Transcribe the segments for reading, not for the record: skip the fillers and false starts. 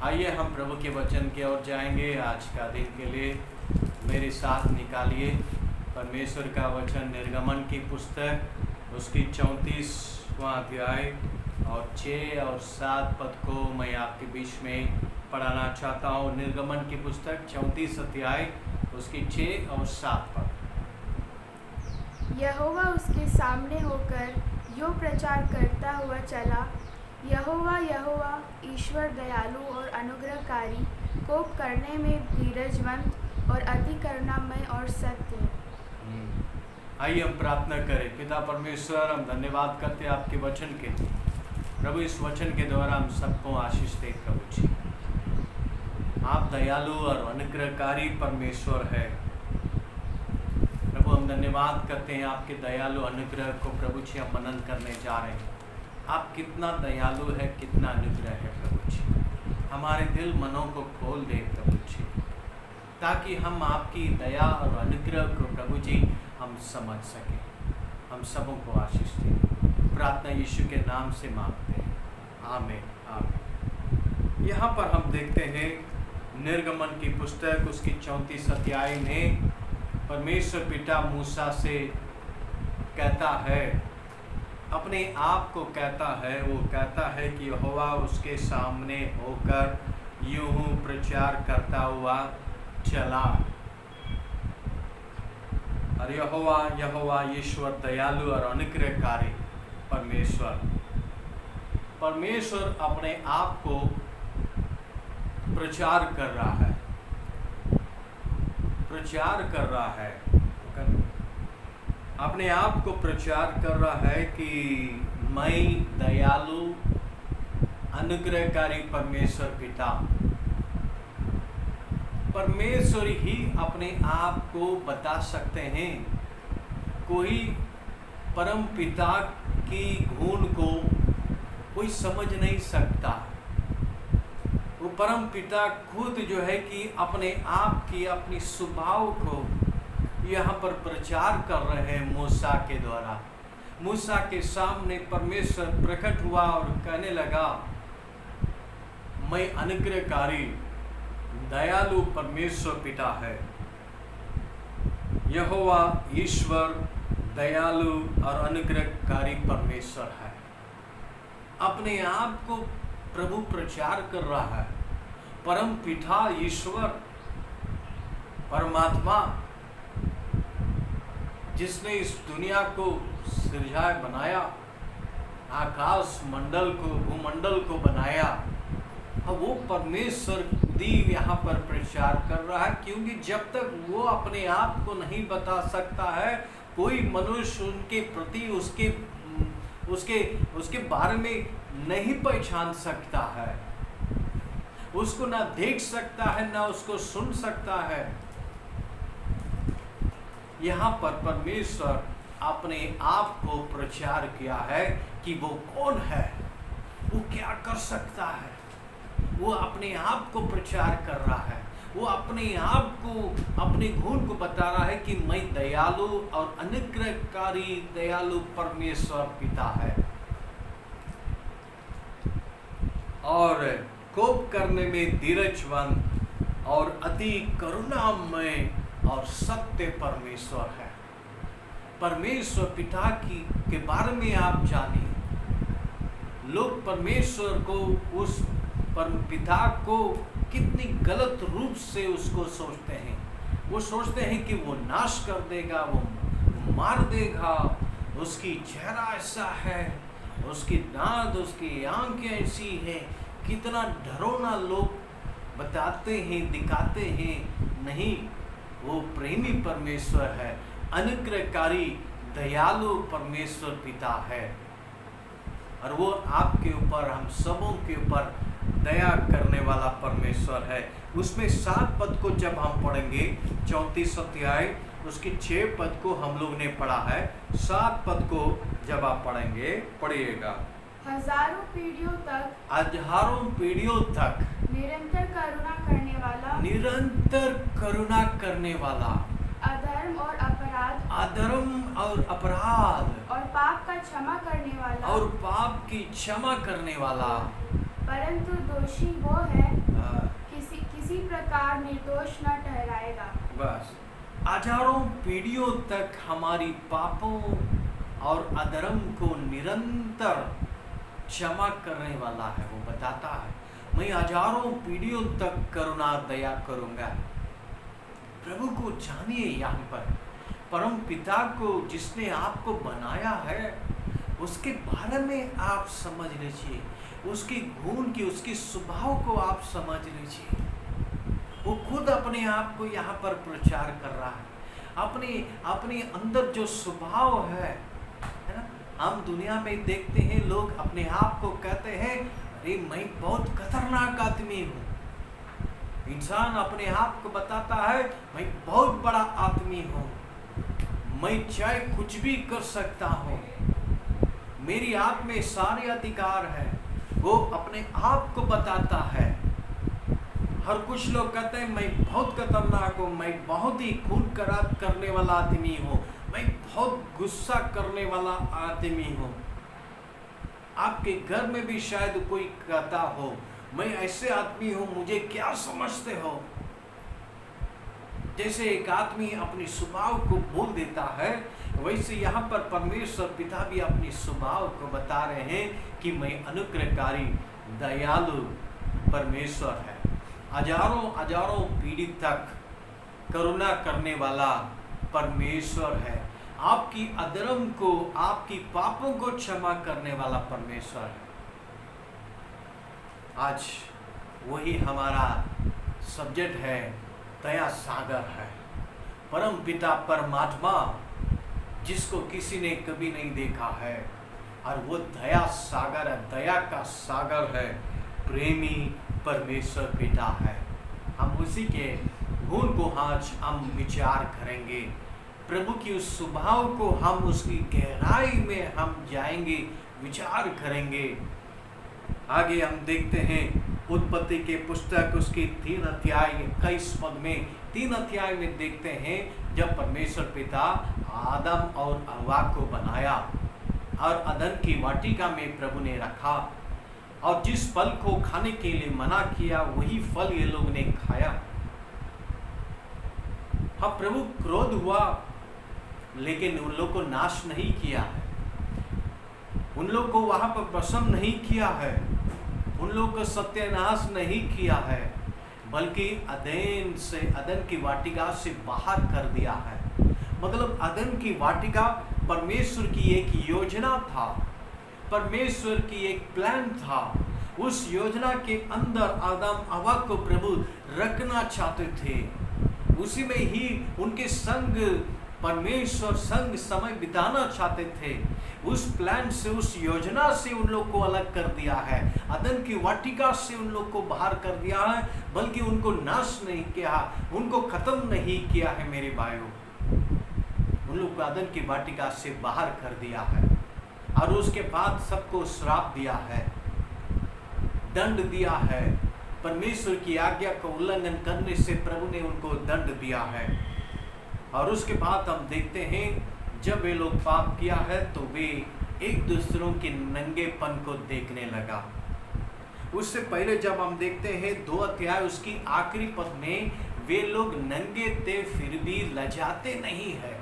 आइए हम प्रभु के वचन की ओर जाएंगे। आज का दिन के लिए मेरे साथ निकालिए परमेश्वर का वचन निर्गमन की पुस्तक उसकी 34वां अध्याय और 6 और 7 पद को मैं आपके बीच में पढ़ाना चाहता हूँ। निर्गमन की पुस्तक 34 अध्याय उसकी 6 और 7 पद। यहोवा उसके सामने होकर यो प्रचार करता हुआ चला, यहोवा यहोवा ईश्वर दयालु और अनुग्रहकारी, कोप करने में धीरजवंत और अति करुणामय और सत्य। आइए हम प्रार्थना करें। पिता परमेश्वर, हम धन्यवाद करते हैं आपके वचन के। प्रभु इस वचन के द्वारा हम सबको आशीष दे प्रभु जी। आप दयालु और अनुग्रहकारी परमेश्वर है प्रभु। हम धन्यवाद करते हैं आपके दयालु अनुग्रह को प्रभु जी। हम मनन करने जा रहे हैं। आप कितना दयालु है, कितना अनुग्रह है प्रभु जी। हमारे दिल मनों को खोल दे प्रभु जी, ताकि हम आपकी दया और अनुग्रह को प्रभु जी हम समझ सकें। हम सबों को आशीष दें। प्रार्थना यीशु के नाम से मांगते हैं, आमीन आमीन। यहाँ पर हम देखते हैं निर्गमन की पुस्तक उसकी 34 अध्याय में परमेश्वर पिता मूसा से कहता है, अपने आप को कहता है। वो कहता है कि यहोवा उसके सामने होकर यूं प्रचार करता हुआ चला। और यहोवा यहोवा ईश्वर दयालु और अनुग्रहकारी परमेश्वर अपने आप को प्रचार कर रहा है। अपने आप को प्रचार कर रहा है कि मैं दयालु अनुग्रहकारी परमेश्वर पिता। परमेश्वर ही अपने आप को बता सकते हैं। कोई परम पिता की गुण को कोई समझ नहीं सकता। वो परम पिता खुद जो है कि अपने आप की अपनी स्वभाव को यहाँ पर प्रचार कर रहे हैं मूसा के द्वारा। मूसा के सामने परमेश्वर प्रकट हुआ और कहने लगा, मैं अनुग्रहकारी दयालु परमेश्वर पिता है। यहोवा ईश्वर दयालु और अनुग्रहकारी परमेश्वर है। अपने आप को प्रभु प्रचार कर रहा है। परम पिता ईश्वर परमात्मा जिसने इस दुनिया को सृजाया बनाया, आकाश मंडल को भूमंडल को बनाया, अब वो परमेश्वर खुद यहाँ पर प्रचार कर रहा है। क्योंकि जब तक वो अपने आप को नहीं बता सकता है, कोई मनुष्य उनके प्रति उसके बारे में नहीं पहचान सकता है। उसको ना देख सकता है, ना उसको सुन सकता है। यहाँ पर परमेश्वर अपने आप को प्रचार किया है कि वो कौन है, वो क्या कर सकता है। वो अपने आप को प्रचार कर रहा है। वो अपने आप को अपने गुण को बता रहा है कि मैं दयालु और अनुग्रहकारी दयालु परमेश्वर पिता है और कोप करने में धीरजवंत और अति करुणामय और सत्य परमेश्वर है। परमेश्वर पिता के बारे में आप जानिए। लोग परमेश्वर को, उस परम पिता को कितनी गलत रूप से उसको सोचते हैं। वो सोचते हैं कि वो नाश कर देगा, वो मार देगा, उसकी चेहरा ऐसा है, उसकी दांत, उसकी आंखें ऐसी है। कितना डरावना लोग बताते हैं, दिखाते हैं। नहीं, वो प्रेमी परमेश्वर है, अनुग्रहकारी दयालु परमेश्वर पिता है। और वो आपके ऊपर, हम सबों के ऊपर दया करने वाला परमेश्वर है। उसमें 7 पद को जब हम पढ़ेंगे, 34 अध्याय उसकी 6 पद को हम लोग ने पढ़ा है। 7 पद को जब आप पढ़ेंगे, पढ़िएगा। हजारों पीढ़ियों तक निरंतर करुणा करने वाला, अधर्म और अपराध और पाप की क्षमा करने वाला, परंतु दोषी वो है उसी प्रकार निर्दोष न ठहराएगा। बस हजारों पीढ़ियों तक हमारी पापों और अधर्म को निरंतर क्षमा करने वाला है। वो बताता है मैं हजारों पीढ़ियों तक करुणा दया करूंगा। प्रभु को जानिए, यहाँ पर परम पिता को जिसने आपको बनाया है उसके बारे में आप समझ लीजिए, उसकी गुण की उसकी स्वभाव को आप समझ लीजिए। वो खुद अपने आप को यहाँ पर प्रचार कर रहा है, अपने अंदर जो स्वभाव है ना। हम दुनिया में देखते हैं लोग अपने आप को कहते हैं अरे मैं बहुत खतरनाक आदमी हूँ। इंसान अपने आप को बताता है मैं बहुत बड़ा आदमी हूँ, मैं चाहे कुछ भी कर सकता हूँ, मेरी आप में सारे अधिकार है। वो अपने आप को बताता है। हर कुछ लोग कहते हैं मैं बहुत खतरनाक हूँ, मैं बहुत ही खून खराब करने वाला आदमी हूँ, मैं बहुत गुस्सा करने वाला आदमी हूँ। आपके घर में भी शायद कोई कहता हो मैं ऐसे आदमी हूँ, मुझे क्या समझते हो। जैसे एक आदमी अपनी स्वभाव को बोल देता है, वैसे यहाँ पर परमेश्वर पिता भी अपनी स्वभाव को बता रहे हैं कि मैं अनुग्रहकारी दयालु परमेश्वर है। हजारों पीढ़ी तक करुणा करने वाला परमेश्वर है। आपकी अधर्म को, आपकी पापों को क्षमा करने वाला परमेश्वर है। आज वही हमारा सब्जेक्ट है, दया सागर है। परम पिता परमात्मा जिसको किसी ने कभी नहीं देखा है, और वो दया सागर है, दया का सागर है, प्रेमी परमेश्वर पिता है। हम उसी के गुण को आज हम विचार करेंगे, प्रभु की उस स्वभाव को हम उसकी गहराई में हम जाएंगे, विचार करेंगे। आगे हम देखते हैं उत्पत्ति के पुस्तक उसकी 3 अध्याय 21 पद में, 3 अध्याय में देखते हैं जब परमेश्वर पिता आदम और हव्वा को बनाया और अदन की वाटिका में प्रभु ने रखा, और जिस फल को खाने के लिए मना किया वही फल ये लोग ने खाया। हाँ, प्रभु क्रोध हुआ लेकिन उन लोग को नाश नहीं किया है, उन लोग को वहां पर प्रसन्न नहीं किया है, उन लोग को सत्यानाश नहीं किया है, बल्कि अदन की वाटिका से बाहर कर दिया है। मतलब अदन की वाटिका परमेश्वर की एक योजना था, परमेश्वर की एक प्लान था। उस योजना के अंदर आदम हव्वा को प्रभु रखना चाहते थे, उसी में ही उनके संग परमेश्वर संग समय बिताना चाहते थे। उस प्लान से, उस योजना से उन लोग को अलग कर दिया है, अदन की वाटिका से उन लोग को बाहर कर दिया है, बल्कि उनको नाश नहीं किया, उनको खत्म नहीं किया है। मेरे भाइयों, उन लोग को अदन की वाटिका से बाहर कर दिया है, और उसके बाद सबको श्राप दिया है, दंड दिया है। परमेश्वर की आज्ञा का उल्लंघन करने से प्रभु ने उनको दंड दिया है। और उसके बाद हम देखते हैं जब वे लोग पाप किया है तो वे एक दूसरों के नंगेपन को देखने लगा। उससे पहले जब हम देखते हैं 2 अध्याय उसकी आखिरी पद में, वे लोग नंगे थे फिर भी लजाते नहीं है।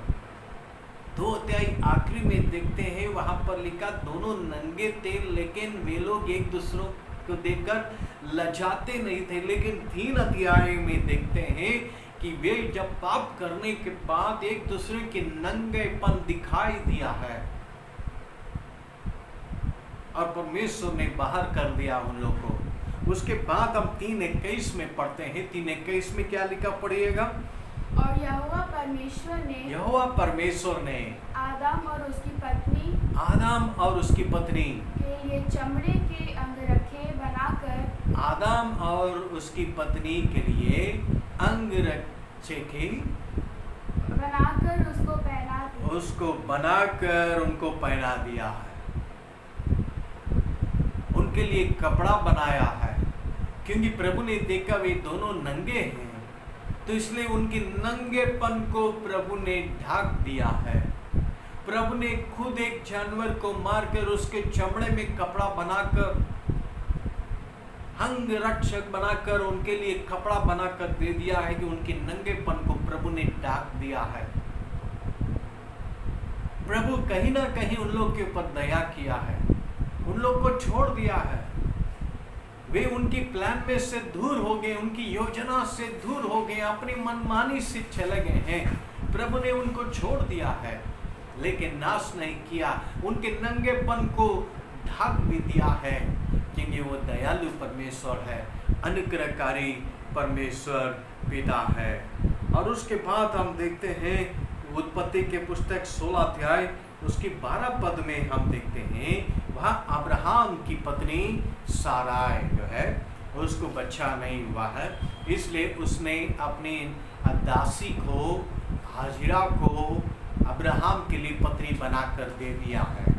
2 अध्याय आखिरी में देखते हैं वहां पर लिखा दोनों नंगे थे लेकिन वे लोग एक दूसरों को देखकर लजाते नहीं थे। लेकिन 3 अध्याय में देखते हैं कि वे जब पाप करने के बाद एक दूसरे के नंगेपन दिखाई दिया है, और परमेश्वर ने बाहर कर दिया उन लोग को। उसके बाद हम 3:21 में पढ़ते हैं। 3:21 में क्या लिखा पढ़िएगा? और यहोवा परमेश्वर ने आदम और उसकी पत्नी के लिए चमड़े के अंगरखे बनाकर, आदम और उसकी पत्नी के लिए अंगरखे बनाकर उनको पहना दिया है, उनके लिए कपड़ा बनाया है। क्योंकि प्रभु ने देखा वे दोनों नंगे हैं, तो इसलिए उनके नंगेपन को प्रभु ने ढक दिया है। प्रभु ने खुद एक जानवर को मारकर उसके चमड़े में कपड़ा बनाकर अंग रक्षक बनाकर उनके लिए कपड़ा बनाकर दे दिया है कि उनके नंगेपन को प्रभु ने ढाक दिया है। प्रभु कहीं ना कहीं उन लोग के ऊपर दया किया है, उन लोग को छोड़ दिया है। वे उनकी प्लान में से दूर हो गए, उनकी योजना से दूर हो गए, अपनी मनमानी से चले गए हैं। प्रभु ने उनको छोड़ दिया है, लेकिन नाश नहीं किया, उनके नंगेपन को ढाक भी दिया है, क्योंकि वो दयालु परमेश्वर है, अनुग्रहकारी परमेश्वर पिता है। और उसके बाद हम देखते हैं उत्पत्ति के पुस्तक 16 अध्याय उसकी 12 पद में हम देखते हैं, वहाँ अब्राहम की पत्नी साराई जो है उसको बच्चा नहीं हुआ है, इसलिए उसने अपनी दासी को, हाजिरा को अब्राहम के लिए पत्नी बनाकर दे दिया है।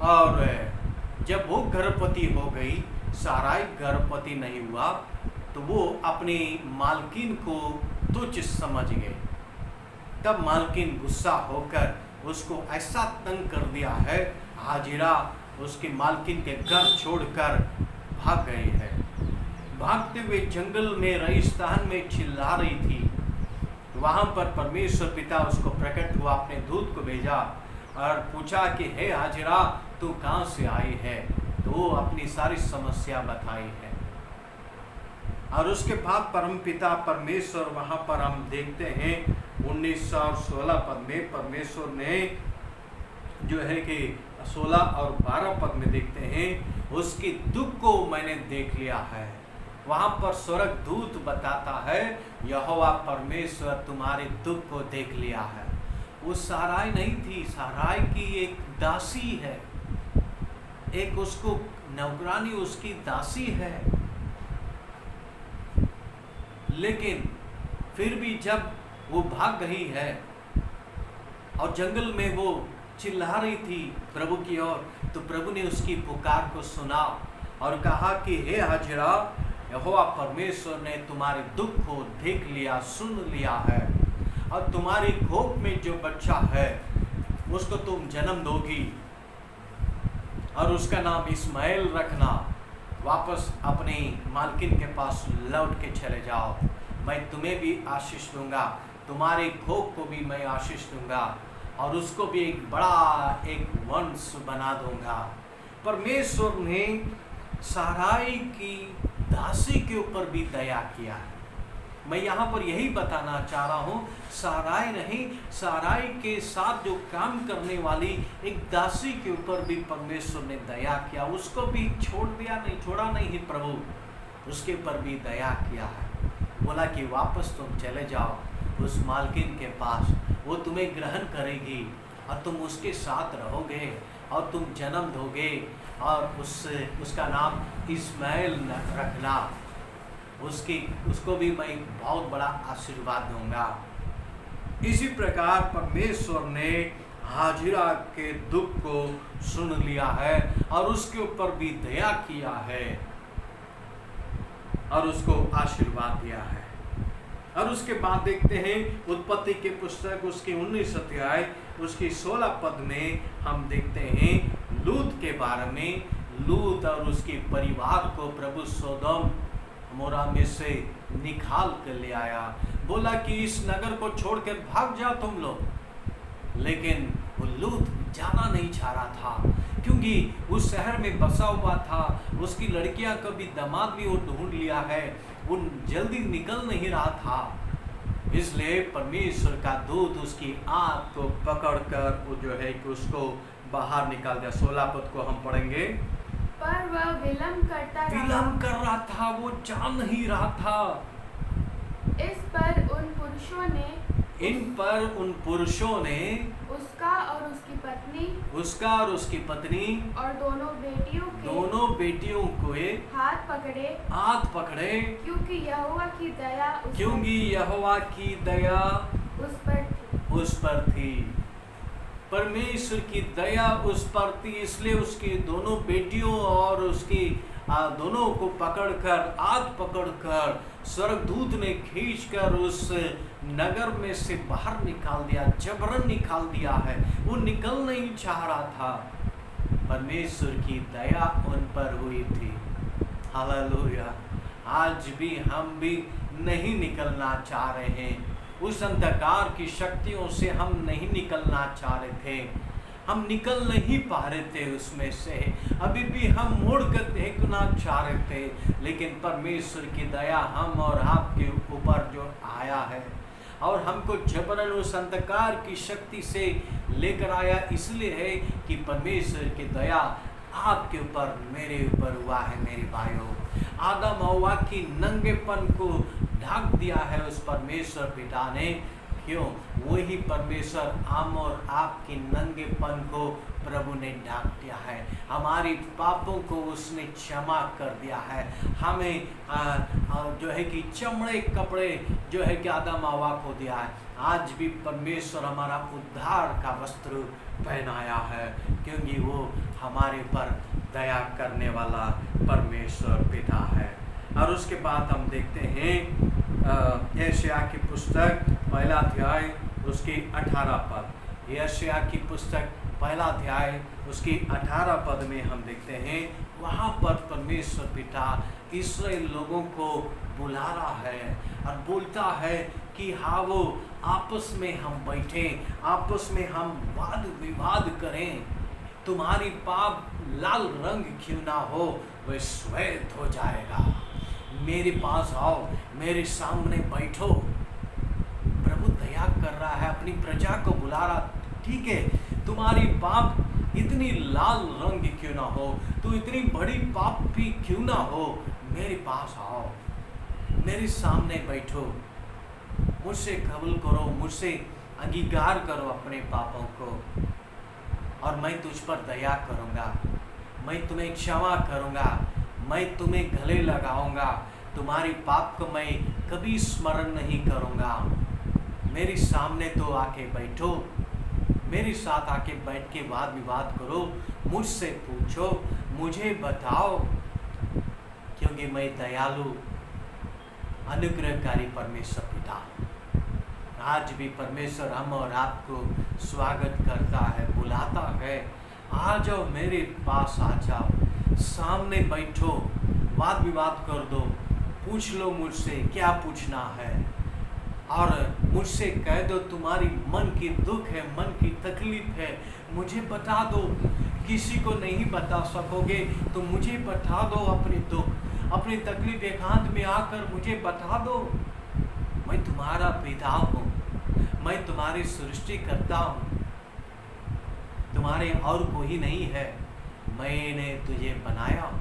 और जब वो गर्भवती हो गई, साराई गर्भवती नहीं हुआ, तो वो अपनी मालकिन को तुच्छ समझ गए। तब मालकिन गुस्सा होकर उसको ऐसा तंग कर दिया है, हाजिरा उसकी मालकिन के घर छोड़कर भाग गई है। भागते हुए जंगल में, रेगिस्तान में चिल्ला रही थी। वहाँ पर परमेश्वर पिता उसको प्रकट हुआ, अपने दूत को भेजा और पूछा कि हे हाजिरा, तू कहाँ से आई है? तो वो अपनी सारी समस्या बताई है। और उसके बाद परम पिता परमेश्वर, वहाँ पर हम देखते हैं 19 और 16 पद में परमेश्वर ने जो है कि 16 और 12 पद में देखते हैं, उसकी दुख को मैंने देख लिया है। वहाँ पर स्वर्ग दूत बताता है, यहोवा परमेश्वर तुम्हारे दुख को देख लिया है। वो साराई नहीं थी, साराई की एक दासी है, एक उसको नौकरानी उसकी दासी है। लेकिन फिर भी जब वो भाग गई है और जंगल में वो चिल्ला रही थी प्रभु की ओर, तो प्रभु ने उसकी पुकार को सुना और कहा कि हे हाजिरा, यहोवा परमेश्वर ने तुम्हारे दुख को देख लिया, सुन लिया है, और तुम्हारी कोख में जो बच्चा है उसको तुम जन्म दोगी और उसका नाम इस्माइल रखना। वापस अपनी मालकिन के पास लौट के चले जाओ, मैं तुम्हें भी आशीष दूंगा, तुम्हारे कोख को भी मैं आशीष दूंगा और उसको भी एक बड़ा एक वंश बना दूंगा। परमेश्वर ने साराई की दासी के ऊपर भी दया किया है। मैं यहाँ पर यही बताना चाह रहा हूँ, साराई नहीं, साराई के साथ जो काम करने वाली एक दासी के ऊपर भी परमेश्वर ने दया किया। उसको भी छोड़ दिया नहीं, छोड़ा नहीं प्रभु, उसके ऊपर भी दया किया है। बोला कि वापस तुम चले जाओ उस मालकिन के पास, वो तुम्हें ग्रहण करेगी और तुम उसके साथ रहोगे और तुम जन्म दोगे और उसका नाम इस्माइल रखना। उसको भी मैं बहुत बड़ा आशीर्वाद दूंगा। इसी प्रकार परमेश्वर ने हाजिरा के दुख को सुन लिया है और उसके ऊपर भी दया किया है और उसको आशीर्वाद दिया है। और उसके बाद देखते हैं उत्पत्ति के पुस्तक उसके 19 अध्याय उसकी 16 पद में हम देखते हैं लूत के बारे में। लूत और उसके परिवार को प्रभु सोदोम मोरा में से निकाल कर ले आया। बोला कि इस नगर को छोड़कर भाग जाओ तुम लोग। लेकिन वो लूत जाना नहीं चाह रहा था, क्योंकि उस शहर में बसा हुआ था। उसकी लड़कियां को भी दामाद भी वो ढूंढ लिया है, वो जल्दी निकल नहीं रहा था। इसलिए परमेश्वर का दूत उसकी आंख को पकड़कर वो जो है कि उसको बाहर निकाल दिया। 16 पद को हम पढ़ेंगे। पर वह विलम्ब कर रहा था, वो जा नहीं रहा था। इन पर उन पुरुषों ने उसका और उसकी पत्नी और दोनों बेटियों को हाथ पकड़े, क्योंकि यहोवा की दया उस पर थी। परमेश्वर की दया उस पर थी, इसलिए उसकी दोनों बेटियों और उसकी दोनों को पकड़कर, हाथ पकड़कर स्वर्गदूत ने खींचकर उस नगर में से बाहर निकाल दिया, जबरन निकाल दिया है। वो निकल नहीं चाह रहा था। परमेश्वर की दया उन पर हुई थी। हालेलुया। आज भी हम भी नहीं निकलना चाह रहे हैं, उस अंधकार की शक्तियों से हम नहीं निकलना चाह रहे थे, हम निकल नहीं पा रहे थे उसमें से, अभी भी हम मुड़ कर देखना चाह रहे थे, लेकिन परमेश्वर की दया हम और आपके ऊपर जो आया है और हमको जबरन उस अंधकार की शक्ति से लेकर आया, इसलिए है कि परमेश्वर की दया आपके ऊपर, मेरे ऊपर हुआ है। मेरे भाइयों, आदम हव्वा की नंगेपन को ढक दिया है उस परमेश्वर पिता ने। क्यों? वही परमेश्वर हम और आपके नंगेपन को प्रभु ने ढक दिया है, हमारी पापों को उसने क्षमा कर दिया है, हमें जो है कि चमड़े कपड़े जो है कि आदम हव्वा को दिया है। आज भी परमेश्वर हमारा उद्धार का वस्त्र पहनाया है, क्योंकि वो हमारे पर दया करने वाला परमेश्वर पिता है। और उसके बाद हम देखते हैं यशायाह की पुस्तक पहला अध्याय उसकी 18 पद। यशायाह की पुस्तक पहला अध्याय उसकी 18 पद में हम देखते हैं, वहाँ पर परमेश्वर पिता इस्राएल लोगों को बुला रहा है और बोलता है कि हाँ, वो आपस में हम बैठें, आपस में हम वाद विवाद करें, तुम्हारी पाप लाल रंग क्यों ना हो, वह श्वेत हो जाएगा। मेरे पास आओ, मेरे सामने बैठो। प्रभु दया कर रहा है, अपनी प्रजा को बुला रहा, ठीक है, तुम्हारी पाप इतनी लाल रंग क्यों ना हो, तो इतनी बड़ी पाप भी क्यों ना हो, मेरे पास आओ, मेरे सामने बैठो, मुझसे कबूल करो, मुझसे अंगीकार करो अपने पापों को, और मैं तुझ पर दया करूँगा, मैं तुम्हें क्षमा करूँगा, मैं तुम्हें गले लगाऊंगा, तुम्हारी पाप को मैं कभी स्मरण नहीं करूँगा। मेरे सामने तो आके बैठो, मेरे साथ आके बैठ के वाद विवाद करो, मुझसे पूछो, मुझे बताओ, क्योंकि मैं दयालु अनुग्रहकारी परमेश्वर पिता। आज भी परमेश्वर हम और आपको स्वागत करता है, बुलाता है, आ जाओ मेरे पास, आ जाओ, सामने बैठो, वाद विवाद कर दो, पूछ लो मुझसे क्या पूछना है, और मुझसे कह दो तुम्हारी मन की दुख है, मन की तकलीफ है, मुझे बता दो। किसी को नहीं बता सकोगे तो मुझे बता दो अपनी दुख, अपनी तकलीफ एकांत में आकर मुझे बता दो। मैं तुम्हारा पिता हूँ, मैं तुम्हारी सृष्टि करता हूँ, तुम्हारे और कोई नहीं है, मैंने तुझे बनाया,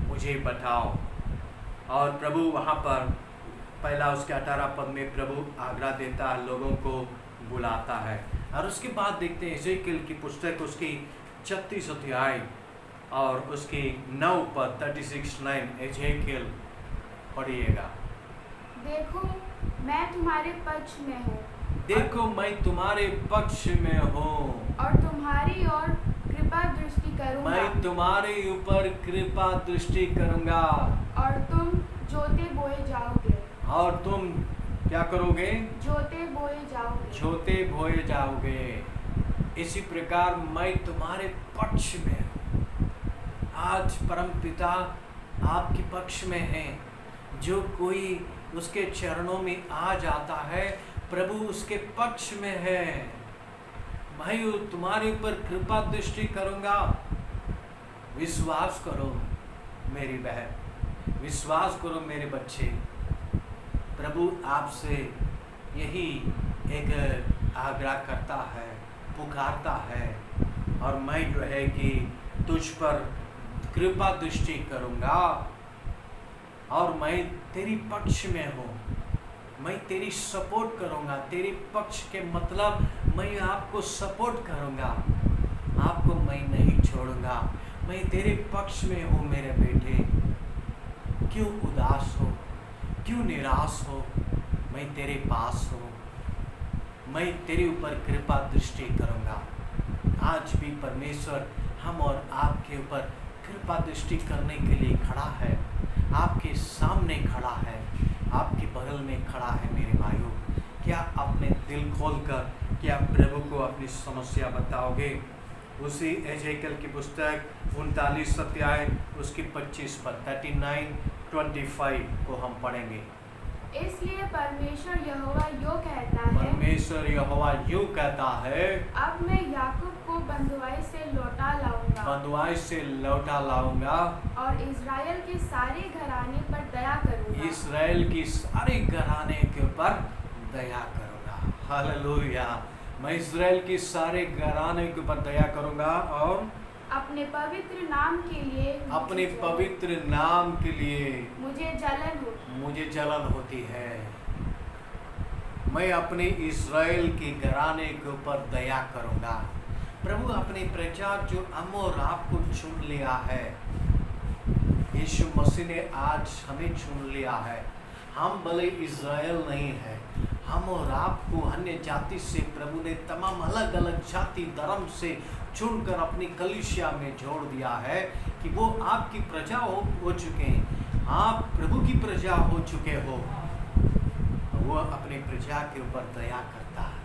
मुझे बताओ। और प्रभु वहाँ पर पहला उसके 18 पद में प्रभु आज्ञा देता है, लोगों को बुलाता है। और उसके बाद देखते हैं एजेकिएल की पुस्तक उसकी 36 अध्याय और उसकी 9 पद 36:9। एजेकिएल पढ़िएगा। देखो मैं तुम्हारे पक्ष में हूँ, देखो मैं तुम्हारे पक्ष में हूँ और तुम्हारी ओर कृपा दृष्टि करूँगा, मैं तुम्हारे ऊपर कृपा दृष्टि करूँगा, और तुम जोते बोए जाओगे, और तुम क्या करोगे? जोते बोए जाओगे, जोते बोए जाओगे। इसी प्रकार मैं तुम्हारे पक्ष में हूँ। आज परम पिता आपके पक्ष में है। जो कोई उसके चरणों में आ जाता है, प्रभु उसके पक्ष में है। मैं तुम्हारे ऊपर कृपा दृष्टि करूँगा। विश्वास करो मेरी बहन, विश्वास करो मेरे बच्चे। प्रभु आपसे यही एक आग्रह करता है, पुकारता है, और मैं जो है कि तुझ पर कृपा दृष्टि करूँगा, और मैं तेरी पक्ष में हूँ, मैं तेरी सपोर्ट करूँगा। तेरी पक्ष के मतलब मैं आपको सपोर्ट करूँगा, आपको मैं नहीं छोड़ूंगा। मैं तेरे पक्ष में हूँ मेरे बेटे। क्यों उदास हो, क्यों निराश हो, मैं तेरे पास हूँ, मैं तेरे ऊपर कृपा दृष्टि करूँगा। आज भी परमेश्वर हम और आपके ऊपर कृपा दृष्टि करने के लिए खड़ा है, आपके सामने खड़ा है, आपके बगल में खड़ा है। मेरे भाइयों, क्या अपने दिल खोलकर क्या प्रभु को अपनी समस्या बताओगे? उसी एजेकल की पुस्तक 39 अध्याय उसकी 25 पद 39:25 को हम पढ़ेंगे। इसलिए परमेश्वर यहोवा यूँ कहता है, परमेश्वर यहोवा यूं कहता है, अब मैं याकूब को बंधुआई से लौटा लाऊंगा बंधुआई से लौटा लाऊंगा और इज़राइल के सारे घराने पर दया करूंगा। इसराइल की सारे घराने के ऊपर दया करूंगा। हालेलुया। मैं इसराइल की सारे घराने के ऊपर दया करूंगा और अपने पवित्र नाम के लिए अपने पवित्र नाम के लिए मुझे जलन होती। मुझे जलन होती है। मैं अपने इसराइल के घराने के ऊपर दया करूंगा। प्रभु अपने प्रजा जो हम और आपको चुन लिया है, यीशु मसीह ने आज हमें चुन लिया है। हम भले इज़राइल नहीं है, हम और आपको अन्य जाति से प्रभु ने तमाम अलग अलग जाति धर्म से चुनकर अपनी कलीसिया में जोड़ दिया है कि वो आपकी प्रजा हो चुके हैं। आप प्रभु की प्रजा हो चुके हो। वो अपने प्रजा के ऊपर दया करता है,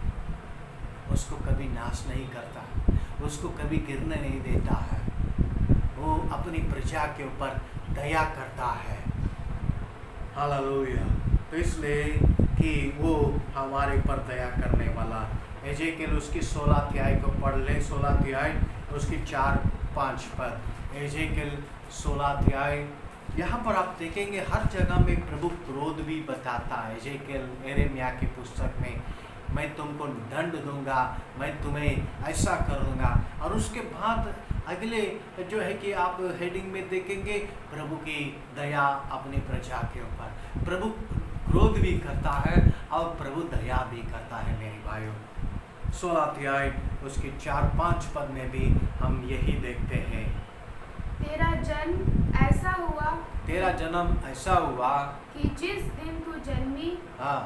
उसको कभी नाश नहीं करता, उसको कभी गिरने नहीं देता है। वो अपनी प्रजा के ऊपर दया करता है। हालेलुया। तो इसलिए कि वो हमारे पर दया करने वाला। एजेकियल उसकी 16 अध्याय को पढ़ ले, 16 अध्याय उसकी 4-5 पद। एजेकियल 16 अध्याय, यहाँ पर आप देखेंगे हर जगह में प्रभु क्रोध भी बताता है। एजेकियल यिर्मयाह की पुस्तक में, मैं तुमको दंड दूंगा, मैं तुम्हें ऐसा करूँगा। और उसके बाद अगले जो है कि आप हेडिंग में देखेंगे प्रभु की दया अपनी प्रजा के ऊपर। प्रभु क्रोध भी करता है और प्रभु दया भी करता है। मेरे भाइयों, 16 अध्याय उसकी 4-5 पद में भी हम यही देखते हैं। तेरा जन्म ऐसा हुआ, तेरा जन्म ऐसा हुआ कि जिस दिन तू जन्मी, हाँ,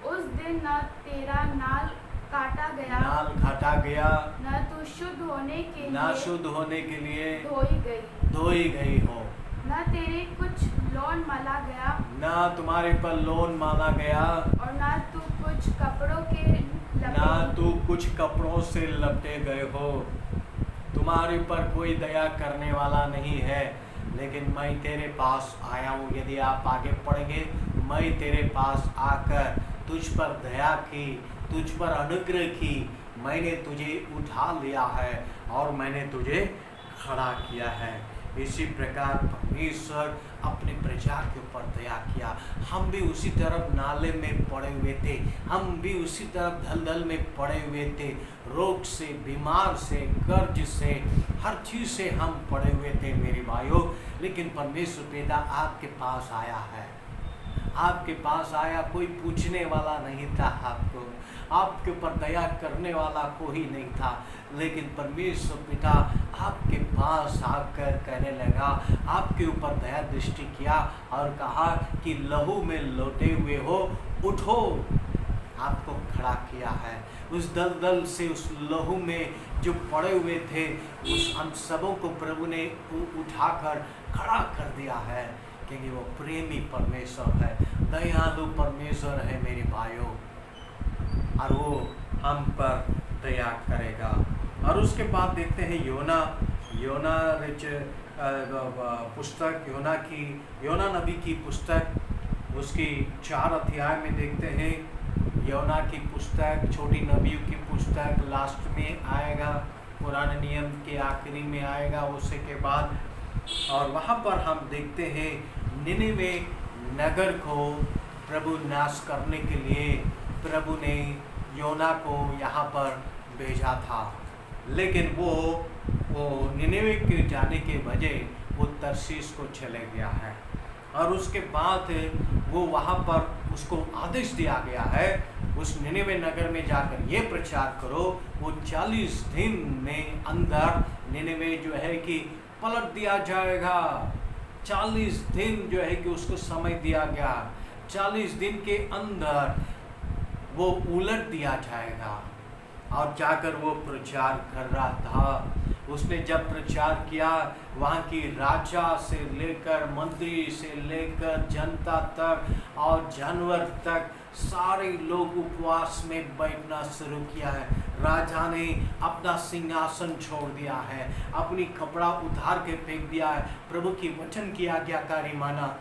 उस दिन न तेरा नाल काटा गया, नाल काटा गया, न तू शुद्ध होने के ना लिए शुद्ध होने के लिए धोई गई, हो, न तेरे कुछ लोन मला गया, ना तुम्हारे पर लोन माना गया, और न तू कुछ कपड़ों के ना तू कुछ कपड़ों से लपटे गए हो। तुम्हारे पर कोई दया करने वाला नहीं है, लेकिन मैं तेरे पास आया हूँ। यदि आप आगे पढ़ेंगे, मैं तेरे पास आकर तुझ पर दया की, तुझ पर अनुग्रह की, मैंने तुझे उठा लिया है और मैंने तुझे खड़ा किया है। इसी प्रकार परमेश्वर अपने प्रजा के ऊपर दया किया। हम भी उसी तरफ नाले में पड़े हुए थे, हम भी उसी तरफ दलदल में पड़े हुए थे, रोग से, बीमार से, कर्ज से, हर चीज़ से हम पड़े हुए थे मेरे भाइयों। लेकिन परमेश्वर पिता आपके पास आया है, आपके पास आया। कोई पूछने वाला नहीं था आपको, आपके ऊपर दया करने वाला कोई नहीं था, लेकिन परमेश्वर पिता आपके पास आकर कहने लगा, आपके ऊपर दया दृष्टि किया और कहा कि लहू में लौटे हुए हो, उठो। आपको खड़ा किया है उस दलदल से, उस लहू में जो पड़े हुए थे, उस हम सबों को प्रभु ने उठाकर खड़ा कर दिया है, क्योंकि वो प्रेमी परमेश्वर है, दयालु परमेश्वर है मेरे भाइयों, और वो हम पर दया करेगा। और उसके बाद देखते हैं योना पुस्तक, योना नबी की पुस्तक उसकी 4 अध्याय में देखते हैं। योना की पुस्तक, छोटी नबियों की पुस्तक लास्ट में आएगा, पुराने नियम के आखिरी में आएगा उसके के बाद। और वहाँ पर हम देखते हैं निनेवे नगर को प्रभु नाश करने के लिए प्रभु ने योना को यहाँ पर भेजा था, लेकिन वो निनेवे के जाने के बजाय वो तरसीस को चले गया है। और उसके बाद वो वहाँ पर उसको आदेश दिया गया है, उस निनेवे नगर में जाकर ये प्रचार करो। वो 40 दिन में अंदर निनेवे जो है कि पलट दिया जाएगा। 40 दिन जो है कि उसको समय दिया गया, 40 दिन के अंदर वो उलट दिया जाएगा। और जाकर वो प्रचार कर रहा था। उसने जब प्रचार किया, वहाँ की राजा से लेकर मंत्री से लेकर जनता तक और जानवर तक सारे लोग उपवास में बैठना शुरू किया है। राजा ने अपना सिंहासन छोड़ दिया है, अपनी कपड़ा उतार के फेंक दिया है, प्रभु की वचन की आज्ञाकारी माना।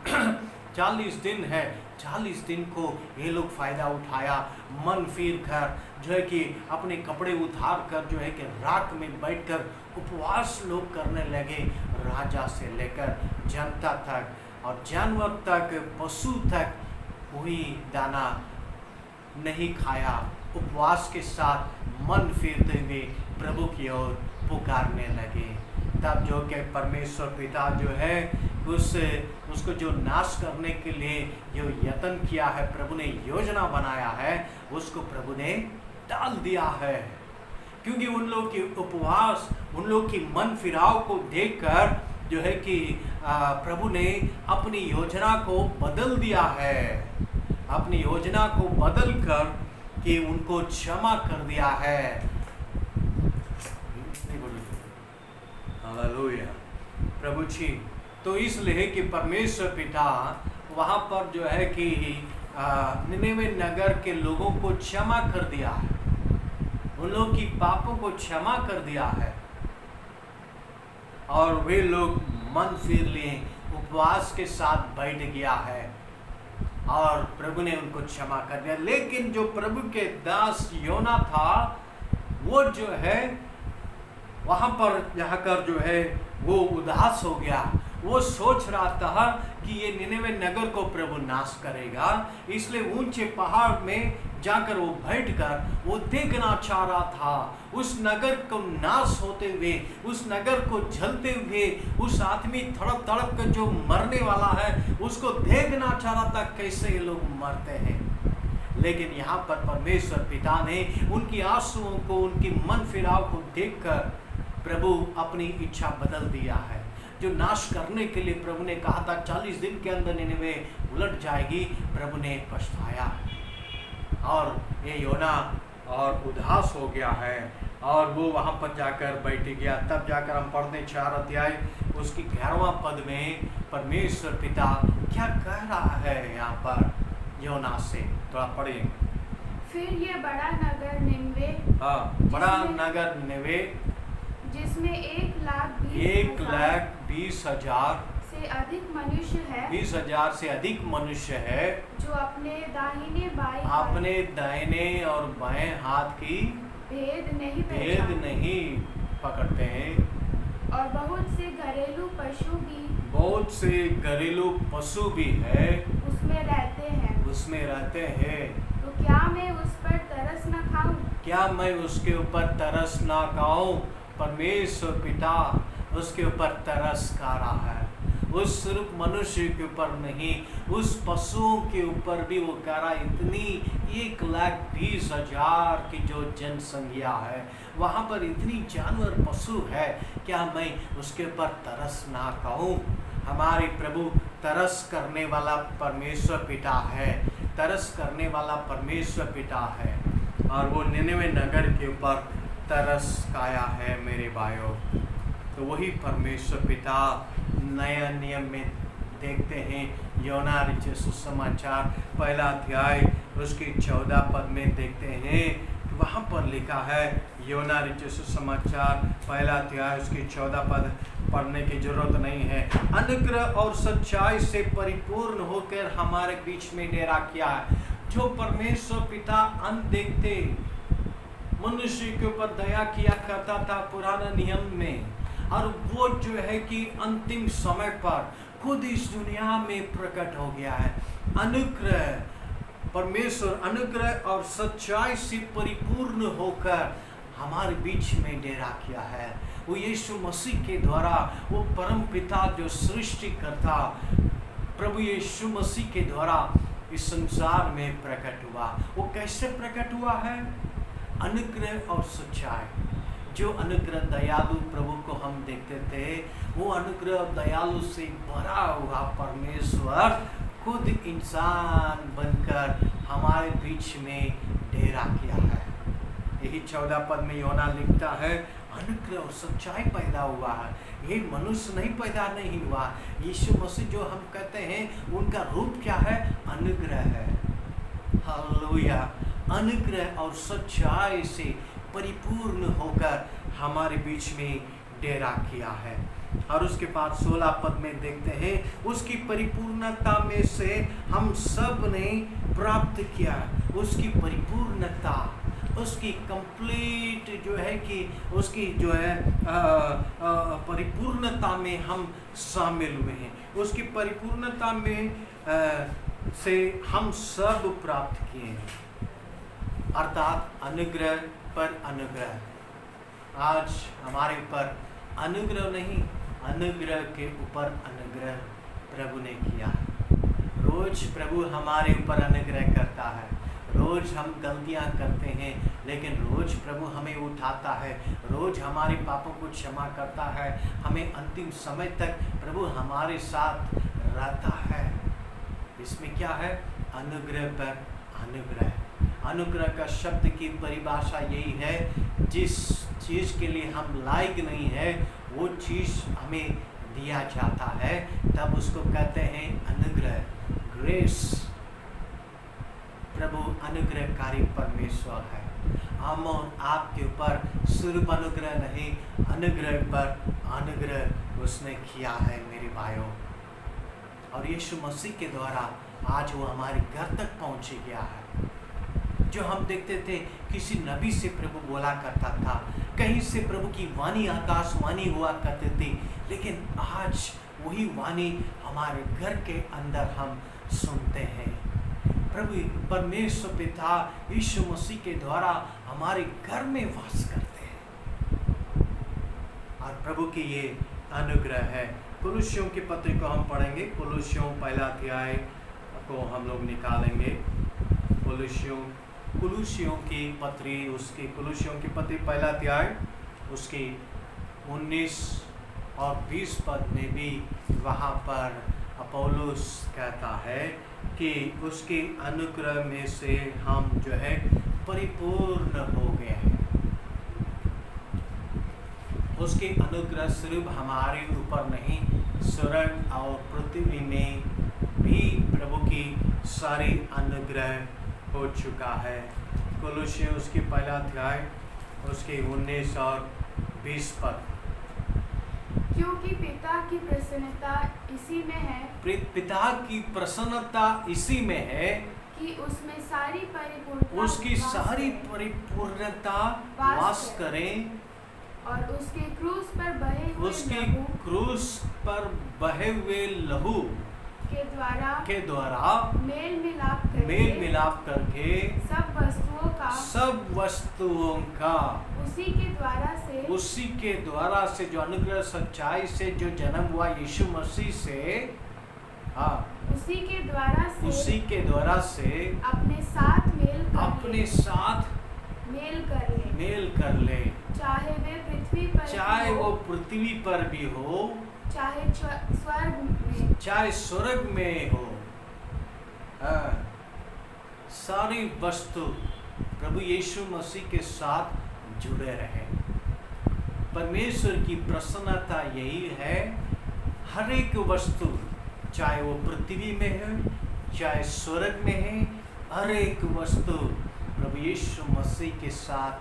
40 दिन है, 40 दिन को ये लोग फायदा उठाया, मन फिर कर जो है कि अपने कपड़े उतार कर जो है कि रात में बैठकर उपवास लोग करने लगे। राजा से लेकर जनता तक और जानवर तक, पशु तक कोई दाना नहीं खाया। उपवास के साथ मन फेरते हुए प्रभु की ओर पुकारने लगे। तब जो कि परमेश्वर पिता जो है उसको जो नाश करने के लिए जो यत्न किया है, प्रभु ने योजना बनाया है, उसको प्रभु ने डाल दिया है। क्योंकि उन लोग की उपवास, उन लोग की मन फिराव को देखकर जो है कि प्रभु ने अपनी योजना को बदल दिया है, अपनी योजना को बदल कर कि उनको क्षमा कर दिया है। हालेलुया प्रभु जी। तो इसलिए कि परमेश्वर पिता वहाँ पर जो है कि निनेवे नगर के लोगों को क्षमा कर दिया है, उन लोग की पापों को क्षमा कर दिया है और वे लोग मन फिर लिए, उपवास के साथ बैठ गया है और प्रभु ने उनको क्षमा कर दिया। लेकिन जो प्रभु के दास योना था, वो जो है वहाँ पर जाकर जो है वो उदास हो गया। वो सोच रहा था कि ये निनेवे नगर को प्रभु नाश करेगा, इसलिए ऊंचे पहाड़ में जाकर वो बैठकर वो देखना चाह रहा था उस नगर को नाश होते हुए, उस नगर को जलते हुए, उस आदमी तड़प तड़प कर जो मरने वाला है उसको देखना चाह रहा था कैसे ये लोग मरते हैं। लेकिन यहाँ पर परमेश्वर पिता ने उनकी आंसुओं को, उनकी मन फिराव को देखकर प्रभु अपनी इच्छा बदल दिया है। जो नाश करने के लिए प्रभु ने कहा था 40 दिन के अंदर निनेवे उलट जाएगी, प्रभु ने पछताया और ये योना और उदास हो गया है और वो वहाँ पर जाकर बैठ गया। तब जाकर हम पढ़ते 4 अध्याय उसकी 11वां पद में परमेश्वर पिता क्या कह रहा है यहाँ पर योना से, थोड़ा पढ़िए। फिर ये बड़ा नगर निनवे, हाँ, बड़ा नगर निनवे जिसमें 1,20,000 से अधिक मनुष्य है, 20,000 से अधिक मनुष्य है, जो अपने दाहिने और बाएं हाथ की भेद नहीं पकड़ते हैं। और बहुत से घरेलू पशु भी है उसमें रहते हैं। तो क्या मैं उस पर तरस न खाऊं? क्या मैं उसके ऊपर तरस ना खाऊं? परमेश्वर पिता उसके ऊपर तरस खा रहा है। उस सिर्फ मनुष्य के ऊपर नहीं, उस पशुओं के ऊपर भी वो कह रहा है। इतनी 1,20,000 की जो जनसंख्या है, वहाँ पर इतनी जानवर पशु है, क्या मैं उसके ऊपर तरस ना खाऊं? हमारे प्रभु तरस करने वाला परमेश्वर पिता है, तरस करने वाला परमेश्वर पिता है और वो निनेवे नगर के ऊपर तरस खाया है मेरे भाइयों। तो वही परमेश्वर पिता नया नियम में देखते हैं। योना रचित सुसमाचार 1 अध्याय उसकी 14 पद में देखते हैं, वहाँ पर लिखा है, योना रचित सुसमाचार 1 अध्याय उसकी 14 पद पढ़ने की जरूरत नहीं है। अनुग्रह और सच्चाई से परिपूर्ण होकर हमारे बीच में डेरा किया है। जो परमेश्वर पिता अनदेखते मनुष्य के ऊपर दया किया करता था पुराने नियम में, और वो जो है कि अंतिम समय पर खुद इस दुनिया में प्रकट हो गया है। अनुग्रह, परमेश्वर अनुग्रह और सच्चाई से परिपूर्ण होकर हमारे बीच में डेरा किया है। वो यीशु मसीह के द्वारा, वो परम पिता जो सृष्टि करता प्रभु यीशु मसीह के द्वारा इस संसार में प्रकट हुआ। वो कैसे प्रकट हुआ है? अनुग्रह और सच्चाई। जो अनुग्रह दयालु प्रभु को हम देखते थे, वो अनुग्रह दयालु से भरा हुआ परमेश्वर खुद इंसान बनकर हमारे बीच में डेरा किया है। यही 14 पद में योना लिखता है, अनुग्रह और सच्चाई पैदा हुआ है। ये मनुष्य नहीं पैदा नहीं हुआ। यीशु मसीह जो हम कहते हैं, उनका रूप क्या है? अनुग्रह है। हालेलुया। अनुग्रह और सच्चाई से परिपूर्ण होकर हमारे बीच में डेरा किया है। और उसके बाद 16 पद में देखते हैं, उसकी परिपूर्णता में से हम सब ने प्राप्त किया। उसकी परिपूर्णता, उसकी कंप्लीट जो है कि उसकी जो है परिपूर्णता में हम शामिल हुए हैं। उसकी परिपूर्णता में से हम सब प्राप्त किए हैं, अर्थात अनुग्रह पर अनुग्रह। आज हमारे ऊपर अनुग्रह नहीं, अनुग्रह के ऊपर अनुग्रह प्रभु ने किया है। रोज प्रभु हमारे ऊपर अनुग्रह करता है। रोज हम गलतियां करते हैं, लेकिन रोज प्रभु हमें उठाता है, रोज हमारे पापों को क्षमा करता है। हमें अंतिम समय तक प्रभु हमारे साथ रहता है। इसमें क्या है? अनुग्रह पर अनुग्रह। अनुग्रह का शब्द की परिभाषा यही है, जिस चीज़ के लिए हम लायक नहीं है वो चीज़ हमें दिया जाता है, तब उसको कहते हैं अनुग्रह, ग्रेस। प्रभु अनुग्रहकारी परमेश्वर है। हम और आपके ऊपर सिर्फ अनुग्रह नहीं, अनुग्रह पर अनुग्रह उसने किया है मेरे भाइयों। और यीशु मसीह के द्वारा आज वो हमारे घर तक पहुँच गया है। जो हम देखते थे किसी नबी से प्रभु बोला करता था, कहीं से प्रभु की वाणी आकाशवाणी हुआ करते थे, लेकिन आज वही वाणी हमारे घर के अंदर हम सुनते हैं। प्रभु परमेश्वर पिता यीशु मसीह के द्वारा हमारे घर में वास करते हैं, और प्रभु की ये अनुग्रह है। कुलुस्सियों की पत्री को हम पढ़ेंगे। कुलुस्सियों पहला अध्याय को हम लोग निकालेंगे। कुलुस्सियों की पत्री, उसकी कुलुस्सियों की पत्री पहला अध्याय उसकी 19 और 20 पद में भी वहाँ पर पौलुस कहता है कि उसके अनुग्रह में से हम जो है परिपूर्ण हो गए हैं। उसके अनुग्रह सिर्फ हमारे ऊपर नहीं, स्वर्ग और पृथ्वी में भी प्रभु की सारी अनुग्रह हो चुका है। कुलुस्सियों उसकी पहला अध्याय उसके 19 और 20 पद। क्योंकि पिता की प्रसन्नता इसी में है, पिता की प्रसन्नता इसी में है कि उसमें सारी परिपूर्णता, उसकी सारी परिपूर्णता वास करें, और उसके क्रूस पर बहे हुए उसके लहू क्रूस पर बहे हुए लहू के द्वारा मेल मिलाप करके सब वस्तुओं का उसी के द्वारा से जो अनुग्रह सच्चाई से जो जन्म हुआ यीशु मसीह से, हाँ, उसी के द्वारा से अपने साथ मेल कर ले, चाहे वो पृथ्वी पर भी हो, चाहे स्वर्ग में हो। सारी वस्तु प्रभु यीशु मसीह के साथ जुड़े रहे। परमेश्वर की प्रसन्नता यही है, हर एक वस्तु, चाहे वो पृथ्वी में है, चाहे स्वर्ग में है, हर एक वस्तु प्रभु यीशु मसीह के साथ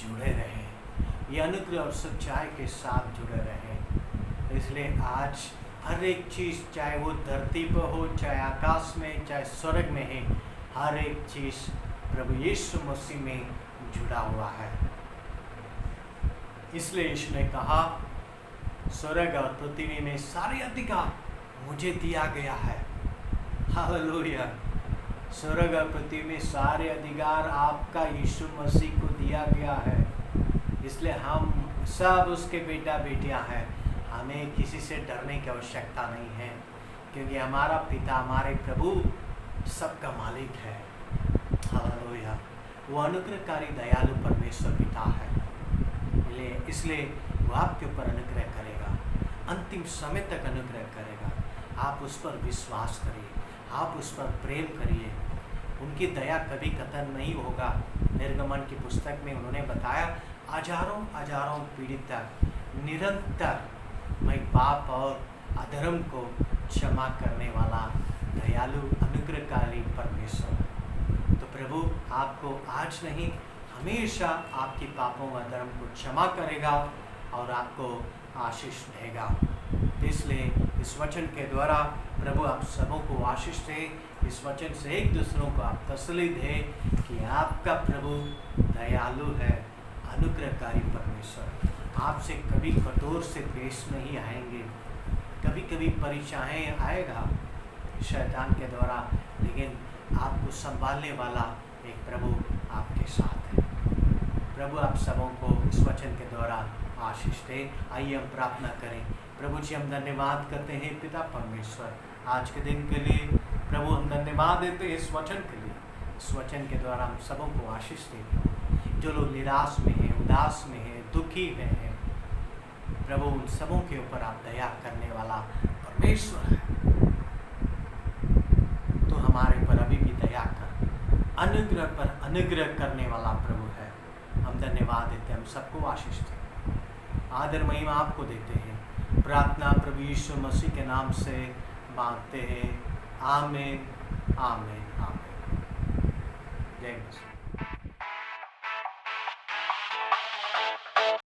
जुड़े रहे, ये अनुग्रह और सच्चाई के साथ जुड़े रहे। इसलिए आज हर एक चीज़, चाहे वो धरती पर हो, चाहे आकाश में, चाहे स्वर्ग में है, हर एक चीज़ प्रभु यीशु मसीह में जुड़ा हुआ है। इसलिए यीशु ने कहा, स्वर्ग और पृथ्वी में सारे अधिकार मुझे दिया गया है। हालेलुया। स्वर्ग और पृथ्वी में सारे अधिकार आपका यीशु मसीह को दिया गया है। इसलिए हम सब उसके बेटा बेटियां हैं। हमें किसी से डरने की आवश्यकता नहीं है, क्योंकि हमारा पिता, हमारे प्रभु सबका मालिक है। हालेलुया। वो अनुग्रहकारी दयालु परमेश्वर पिता है। इसलिए वो आपके ऊपर अनुग्रह करेगा, अंतिम समय तक अनुग्रह करेगा। आप उस पर विश्वास करिए, आप उस पर प्रेम करिए। उनकी दया कभी खत्म नहीं होगा। निर्गमन की पुस्तक में उन्होंने बताया, हजारों पीढ़ी तक निरंतर मैं पाप और अधर्म को क्षमा करने वाला दयालु अनुग्रहकारी परमेश्वर। तो प्रभु आपको आज नहीं, हमेशा आपके पापों व धर्म को क्षमा करेगा और आपको आशीष देगा। इसलिए इस वचन के द्वारा प्रभु आप सबों को आशीष दे। इस वचन से एक दूसरों को आप तसल्ली दें कि आपका प्रभु दयालु है, अनुग्रहकारी परमेश्वर। आपसे कभी कठोर से पेश नहीं आएंगे। कभी कभी परीक्षाएं आएगा शैतान के द्वारा, लेकिन आपको संभालने वाला एक प्रभु आपके साथ है। प्रभु आप सबों को इस वचन के द्वारा आशीष दे। आइए हम प्रार्थना करें। प्रभु जी, हम धन्यवाद करते हैं पिता परमेश्वर आज के दिन के लिए। प्रभु हम धन्यवाद देते हैं इस वचन के लिए। इस वचन के द्वारा हम सबों को आशीष देते। जो लोग निराश में हैं, उदास में हैं, दुखी में हैं, प्रभु उन सबों के ऊपर आप दया करने वाला परमेश्वर है। तो हमारे पर अभी भी दया कर, अनुग्रह पर अनुग्रह करने वाला प्रभु है। हम धन्यवाद देते, हम सबको आशीष देते, आदर महिमा आपको देते हैं। प्रार्थना प्रभु यीशु मसीह के नाम से मांगते हैं। आमीन, आमीन, आमीन। जय मसीह।